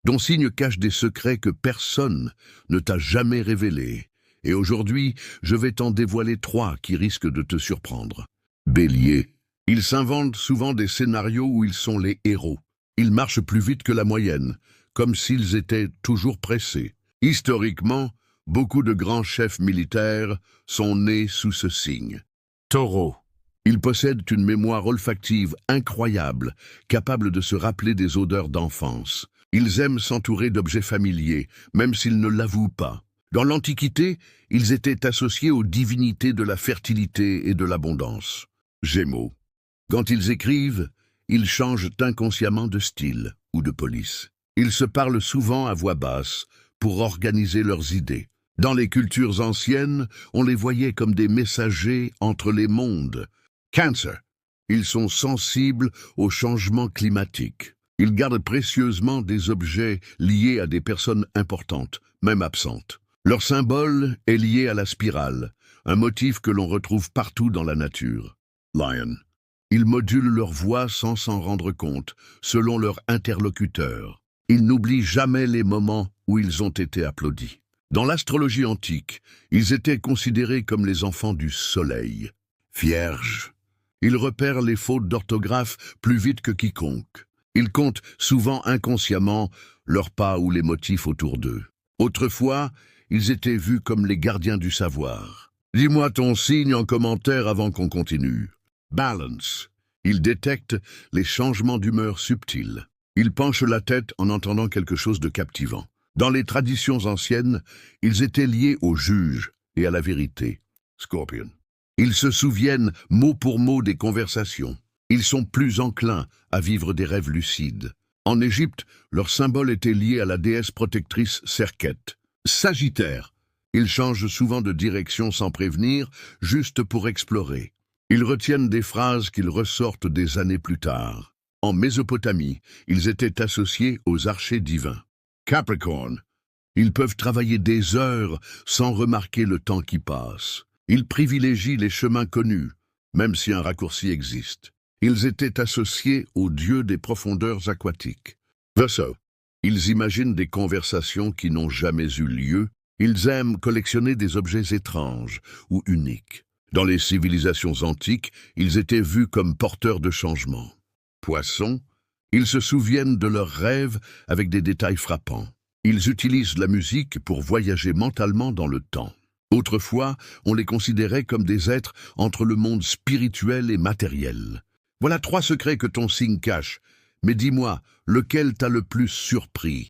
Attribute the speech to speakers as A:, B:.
A: Ton signe cache des secrets que personne ne t'a jamais révélés. Et aujourd'hui, je vais t'en dévoiler 3 qui risquent de te surprendre. Bélier. Ils s'inventent souvent des scénarios où ils sont les héros. Ils marchent plus vite que la moyenne, comme s'ils étaient toujours pressés. Historiquement, beaucoup de grands chefs militaires sont nés sous ce signe. Taureau. Ils possèdent une mémoire olfactive incroyable, capable de se rappeler des odeurs d'enfance. Ils aiment s'entourer d'objets familiers, même s'ils ne l'avouent pas. Dans l'Antiquité, ils étaient associés aux divinités de la fertilité et de l'abondance. Gémeaux. Quand ils écrivent, ils changent inconsciemment de style ou de police. Ils se parlent souvent à voix basse pour organiser leurs idées. Dans les cultures anciennes, on les voyait comme des messagers entre les mondes. Cancer. Ils sont sensibles aux changements climatiques. Ils gardent précieusement des objets liés à des personnes importantes, même absentes. Leur symbole est lié à la spirale, un motif que l'on retrouve partout dans la nature. Lion. Ils modulent leur voix sans s'en rendre compte, selon leur interlocuteur. Ils n'oublient jamais les moments où ils ont été applaudis. Dans l'astrologie antique, ils étaient considérés comme les enfants du soleil. Vierge. Ils repèrent les fautes d'orthographe plus vite que quiconque. Ils comptent souvent inconsciemment leurs pas ou les motifs autour d'eux. Autrefois, ils étaient vus comme les gardiens du savoir. Dis-moi ton signe en commentaire avant qu'on continue. Balance. Ils détectent les changements d'humeur subtils. Ils penchent la tête en entendant quelque chose de captivant. Dans les traditions anciennes, ils étaient liés au juge et à la vérité. Scorpion. Ils se souviennent mot pour mot des conversations. Ils sont plus enclins à vivre des rêves lucides. En Égypte, leur symbole était lié à la déesse protectrice Serket. Sagittaire. Ils changent souvent de direction sans prévenir, juste pour explorer. Ils retiennent des phrases qu'ils ressortent des années plus tard. En Mésopotamie, ils étaient associés aux archers divins. Capricorn. Ils peuvent travailler des heures sans remarquer le temps qui passe. Ils privilégient les chemins connus, même si un raccourci existe. Ils étaient associés aux dieux des profondeurs aquatiques. Verseau. Ils imaginent des conversations qui n'ont jamais eu lieu. Ils aiment collectionner des objets étranges ou uniques. Dans les civilisations antiques, ils étaient vus comme porteurs de changements. Poissons. Ils se souviennent de leurs rêves avec des détails frappants. Ils utilisent la musique pour voyager mentalement dans le temps. Autrefois, on les considérait comme des êtres entre le monde spirituel et matériel. Voilà 3 secrets que ton signe cache. Mais dis-moi, lequel t'a le plus surpris?